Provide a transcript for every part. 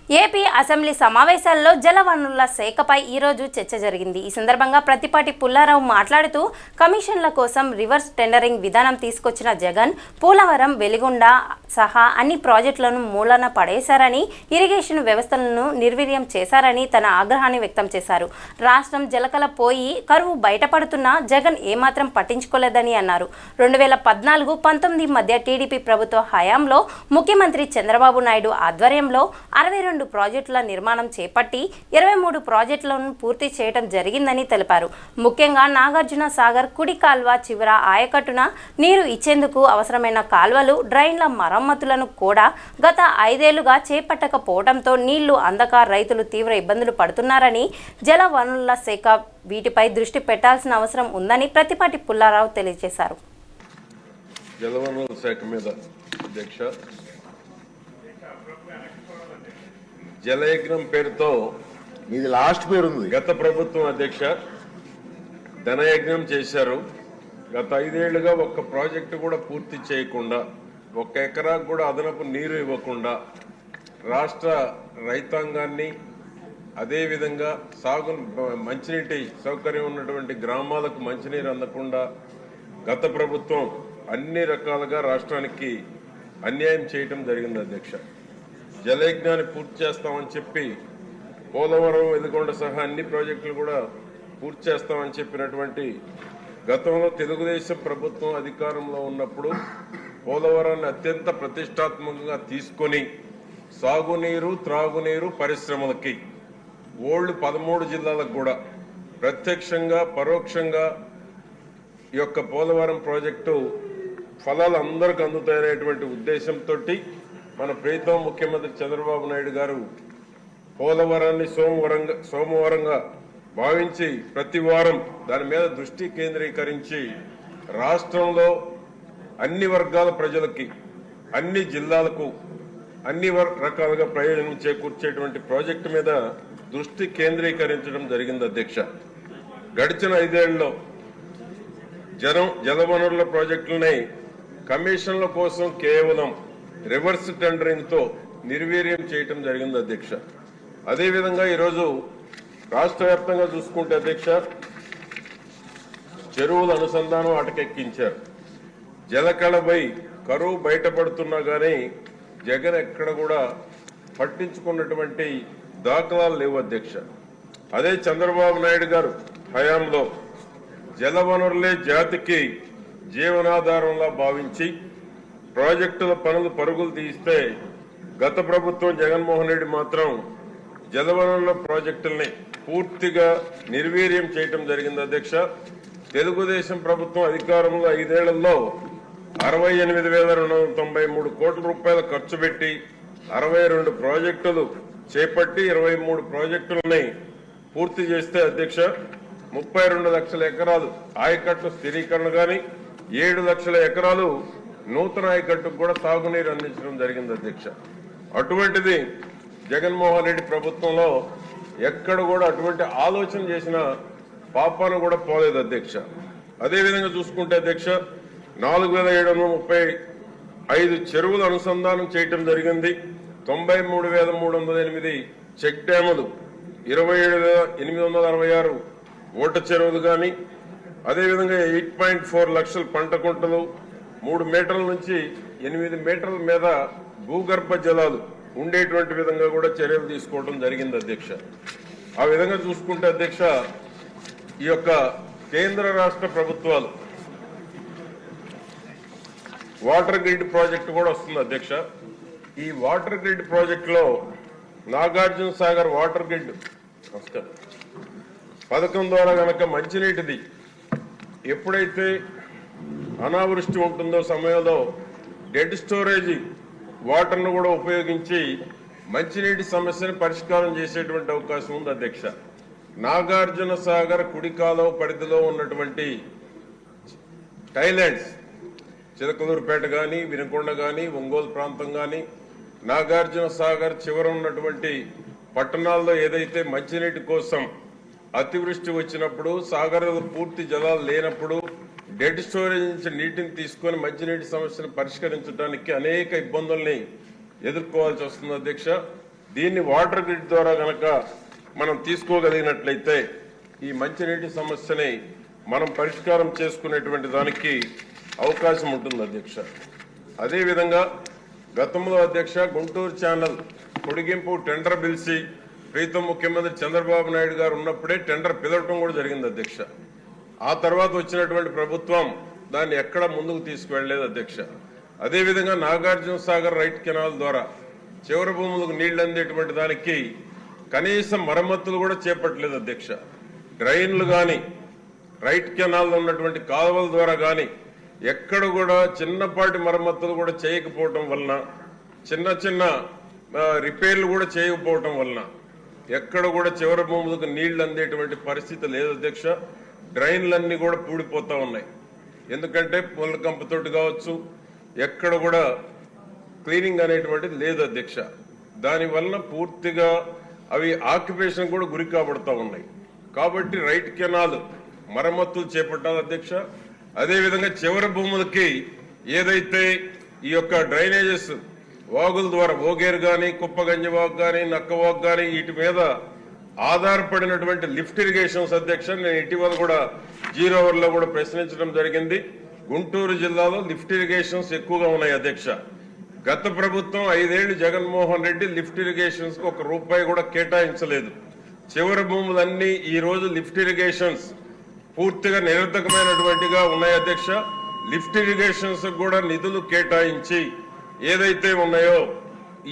AP assembly సమావేశాల్లో జలవనరుల శాఖపై ఈరోజు చర్చ జరిగింది. ఈ సందర్భంగా ప్రతిపాటి పుల్లారావు మాట్లాడుతూ కమిషన్ల కోసం రివర్స్ టెండరింగ్ విధానం తీసుకొచ్చిన జగన్ పోలవరం, వెలిగొండ సహా అన్ని ప్రాజెక్టులను మూలన పడేశారని, ఇరిగేషన్ వ్యవస్థలను నిర్వీర్యం చేశారని తన ఆగ్రహాన్ని వ్యక్తం చేశారు. రాష్ట్రం జలకల పోయి కరువు బయటపడుతున్నా జగన్ ఏమాత్రం పట్టించుకోలేదని అన్నారు. 2014-19 మధ్య టీడీపీ ప్రభుత్వ హయాంలో ముఖ్యమంత్రి చంద్రబాబు నాయుడు ఆధ్వర్యంలో 62 ప్రాజెక్టుల నిర్మాణం చేపట్టి 23 ప్రాజెక్టులను పూర్తి చేయడం జరిగిందని తెలిపారు. ముఖ్యంగా నాగార్జున సాగర్ కుడి కాల్వ చివర ఆయకట్టున నీరు ఇచ్చేందుకు అవసరమైన కాల్వలు, డ్రైన్ల మరమ్మతులను కూడా గత 5 ఏళ్లుగా చేపట్టకపోవడంతో నీళ్లు అందక రైతులు తీవ్ర ఇబ్బందులు పడుతున్నారని, జల వనరుల శాఖ వీటిపై దృష్టి పెట్టాల్సిన అవసరం ఉందని ప్రతిపాటి పుల్లారావు తెలియజేశారు. జలవనరుల శాఖ మీద అధ్యక్ష, జలయజ్ఞం పేరుతో ఇది లాస్ట్ పేరు ఉంది. గత ప్రభుత్వం అధ్యక్ష ధనయజ్ఞం చేశారు. గత 5 ఏళ్లుగా ఒక్క ప్రాజెక్టు కూడా పూర్తి చేయకుండా, 1 ఎకరాకు కూడా అదనపు నీరు ఇవ్వకుండా రాష్ట్ర రైతాంగాన్ని, అదేవిధంగా మంచినీటి సౌకర్యం ఉన్నటువంటి గ్రామాలకు మంచినీరు అందకుండా గత ప్రభుత్వం అన్ని రకాలుగా రాష్ట్రానికి అన్యాయం చేయటం జరిగింది అధ్యక్ష. జలయజ్ఞాన్ని పూర్తి చేస్తామని చెప్పి పోలవరం, వెలిగొండ సహా అన్ని ప్రాజెక్టులు కూడా పూర్తి చేస్తామని చెప్పినటువంటి గతంలో తెలుగుదేశం ప్రభుత్వం అధికారంలో ఉన్నప్పుడు పోలవరాన్ని అత్యంత ప్రతిష్టాత్మకంగా తీసుకొని సాగునీరు, త్రాగునీరు పరిశ్రమలకి ఓల్డ్ 13 జిల్లాలకు కూడా ప్రత్యక్షంగా, పరోక్షంగా ఈ యొక్క పోలవరం ప్రాజెక్టు ఫలాలు అందరికి అందుతాయనేటువంటి ఉద్దేశంతో మన ప్రీతం ముఖ్యమంత్రి చంద్రబాబు నాయుడు గారు పోలవరాన్ని సోమవారంగా భావించి ప్రతి వారం దాని మీద దృష్టి కేంద్రీకరించి రాష్ట్రంలో అన్ని వర్గాల ప్రజలకి, అన్ని జిల్లాలకు అన్ని రకాలుగా ప్రయోజనం చేకూర్చేటువంటి ప్రాజెక్టు మీద దృష్టి కేంద్రీకరించడం జరిగింది అధ్యక్ష. గడిచిన 5 ఏళ్లలో జలవనరుల ప్రాజెక్టులని కమిషన్ల కోసం కేవలం రివర్స్ టెండరింగ్ తో నిర్వీర్యం చేయటం జరిగింది అధ్యక్ష. అదేవిధంగా ఈరోజు రాష్ట్ర వ్యాప్తంగా చూసుకుంటే అధ్యక్ష, చెరువుల అనుసంధానం అటకెక్కించారు. జలకళపై కరువు బయటపడుతున్నా కానీ జగన్ ఎక్కడ కూడా పట్టించుకున్నటువంటి దాఖలాలు లేవు అధ్యక్ష. అదే చంద్రబాబు నాయుడు గారు హయాంలో జలవనరులే జాతికి జీవనాధారంలా భావించి ప్రాజెక్టుల పనులు పరుగులు తీస్తే గత ప్రభుత్వం జగన్మోహన్ రెడ్డి మాత్రం జలవనరుల ప్రాజెక్టుల్ని పూర్తిగా నిర్వీర్యం చేయటం జరిగింది అధ్యక్ష. తెలుగుదేశం ప్రభుత్వం అధికారంలో 5 ఏళ్లలో 68,293 కోట్ల రూపాయలు ఖర్చు పెట్టి 62 ప్రాజెక్టులు చేపట్టి 23 ప్రాజెక్టులని పూర్తి చేస్తే అధ్యక్ష 32 లక్షల ఎకరాలు ఆయకట్టు స్థిరీకరణ కానీ 7 లక్షల ఎకరాలు నూతన ఆయకట్టుకు కూడా తాగునీరు అందించడం జరిగింది అధ్యక్ష. అటువంటిది జగన్మోహన్ రెడ్డి ప్రభుత్వంలో ఎక్కడ కూడా అటువంటి ఆలోచన చేసిన పాపాన కూడా పోలేదు అధ్యక్ష. అదేవిధంగా చూసుకుంటే అధ్యక్ష 4,735 చెరువులు అనుసంధానం చేయటం జరిగింది. 93,308 చెక్ డ్యాములు, 27,866 ఓట చెరువులు కానీ, అదేవిధంగా 8.4 లక్షల పంట కుంటలు, 3 మీటర్ల నుంచి 8 మీటర్ల మీద భూగర్భ జలాలు ఉండేటువంటి విధంగా కూడా చర్యలు తీసుకోవడం జరిగింది అధ్యక్ష. ఆ విధంగా చూసుకుంటే అధ్యక్ష, ఈ యొక్క కేంద్ర రాష్ట్ర ప్రభుత్వాలు వాటర్ గ్రిడ్ ప్రాజెక్టు కూడా వస్తుంది అధ్యక్ష. ఈ వాటర్ గ్రిడ్ ప్రాజెక్టులో నాగార్జున సాగర్ వాటర్ గ్రిడ్ పథకం ద్వారా గనక మంచినీటిది ఎప్పుడైతే అనావృష్టి ఉంటుందో సమయంలో డెడ్ స్టోరేజ్ వాటర్ను కూడా ఉపయోగించి మంచినీటి సమస్యను పరిష్కారం చేసేటువంటి అవకాశం ఉంది అధ్యక్ష. నాగార్జున సాగర్ కుడి కాలువ పరిధిలో ఉన్నటువంటి టైలాండ్స్, చిలకలూరుపేట కానీ, వినుకొండ కానీ, ఒంగోలు ప్రాంతం కానీ, నాగార్జున సాగర్ చివర ఉన్నటువంటి పట్టణాల్లో ఏదైతే మంచినీటి కోసం అతివృష్టి వచ్చినప్పుడు, సాగర్లో పూర్తి జలాలు లేనప్పుడు డెడ్ స్టోరేజ్ నుంచి నీటిని తీసుకొని మంచినీటి సమస్యను పరిష్కరించడానికి అనేక ఇబ్బందుల్ని ఎదుర్కోవాల్సి వస్తుంది అధ్యక్ష. దీన్ని వాటర్ గ్రిడ్ ద్వారా గనక మనం తీసుకోగలిగినట్లయితే ఈ మంచినీటి సమస్యని మనం పరిష్కారం చేసుకునేటువంటి దానికి అవకాశం ఉంటుంది అధ్యక్ష. అదేవిధంగా గతంలో అధ్యక్ష గుంటూరు ఛానల్ పొడిగింపు టెండర్ పిలిచి ప్రీతం ముఖ్యమంత్రి చంద్రబాబు నాయుడు గారు ఉన్నప్పుడే టెండర్ పిలవటం కూడా జరిగింది అధ్యక్ష. ఆ తర్వాత వచ్చినటువంటి ప్రభుత్వం దాన్ని ఎక్కడ ముందుకు తీసుకువెళ్ళలేదు అధ్యక్ష. అదేవిధంగా నాగార్జున సాగర్ రైట్ కెనాల్ ద్వారా చివరి భూములకు నీళ్లు అందేటువంటి దానికి కనీసం మరమ్మతులు కూడా చేపట్టలేదు అధ్యక్ష. డ్రైన్లు కానీ రైట్ కెనాల్లో ఉన్నటువంటి కాలువల ద్వారా కానీ ఎక్కడ కూడా చిన్నపాటి మరమ్మతులు కూడా చేయకపోవటం వలన, చిన్న చిన్న రిపేర్లు కూడా చేయకపోవటం వలన ఎక్కడ కూడా చివరి భూములకు నీళ్లు అందేటువంటి పరిస్థితి లేదు అధ్యక్ష. డ్రైన్లన్నీ కూడా పూడిపోతా ఉన్నాయి. ఎందుకంటే పూల కంపతోటి కావచ్చు, ఎక్కడ కూడా క్లీనింగ్ అనేటువంటిది లేదు అధ్యక్ష. దానివల్ల పూర్తిగా అవి ఆక్యుపేషన్ కూడా గురి కాబడుతూ ఉన్నాయి. కాబట్టి రైట్ కెనాల్ మరమ్మతులు చేపట్టాలి అధ్యక్ష. అదేవిధంగా చివరి భూములకి ఏదైతే ఈ యొక్క డ్రైనేజెస్ వాగుల ద్వారా ఓగేరు కానీ, కుప్పగంజి వాగు కానీ, నక్క వాగు కానీ వీటి మీద ఆధారపడినటువంటి లిఫ్ట్ ఇరిగేషన్స్ అధ్యక్ష, నేను ఇటీవల కూడా 0 అవర్లో కూడా ప్రశ్నించడం జరిగింది. గుంటూరు జిల్లాలో లిఫ్ట్ ఇరిగేషన్స్ ఎక్కువగా ఉన్నాయి అధ్యక్ష. గత ప్రభుత్వం 5 ఏళ్లు జగన్మోహన్ రెడ్డి లిఫ్ట్ ఇరిగేషన్స్ కు ₹1 కూడా కేటాయించలేదు. చివరి భూములన్నీ ఈ రోజు లిఫ్ట్ ఇరిగేషన్స్ పూర్తిగా నిరర్థకమైనటువంటిగా ఉన్నాయి అధ్యక్ష. లిఫ్ట్ ఇరిగేషన్స్ కూడా నిధులు కేటాయించి ఏదైతే ఉన్నాయో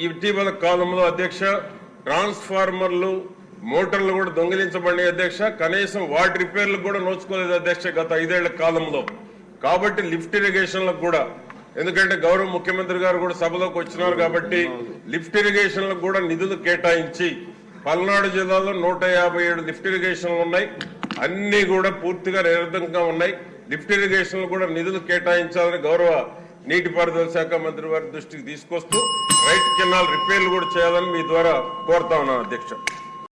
ఇటీవల కాలంలో అధ్యక్ష ట్రాన్స్ఫార్మర్లు, మోటార్లు కూడా దొంగిలించబడినాయి అధ్యక్ష. కనీసం వాటి రిపేర్లకు కూడా నోచుకోలేదు అధ్యక్ష గత 5 ఏళ్ల కాలంలో. కాబట్టి లిఫ్ట్ ఇరిగేషన్లకు కూడా, ఎందుకంటే గౌరవ ముఖ్యమంత్రి గారు కూడా సభలోకి వచ్చినారు కాబట్టి లిఫ్ట్ ఇరిగేషన్లకు కూడా నిధులు కేటాయించి పల్నాడు జిల్లాలో 157 లిఫ్ట్ ఇరిగేషన్లు ఉన్నాయి. అన్ని కూడా పూర్తిగా నిరర్థకంగా ఉన్నాయి. లిఫ్ట్ ఇరిగేషన్లు కూడా నిధులు కేటాయించాలని గౌరవ నీటిపారుదల శాఖ మంత్రి వారి దృష్టికి తీసుకొస్తూ రైట్ కెనాల్ రిపేర్లు కూడా చేయాలని మీ ద్వారా కోరుతా ఉన్నాను అధ్యక్ష.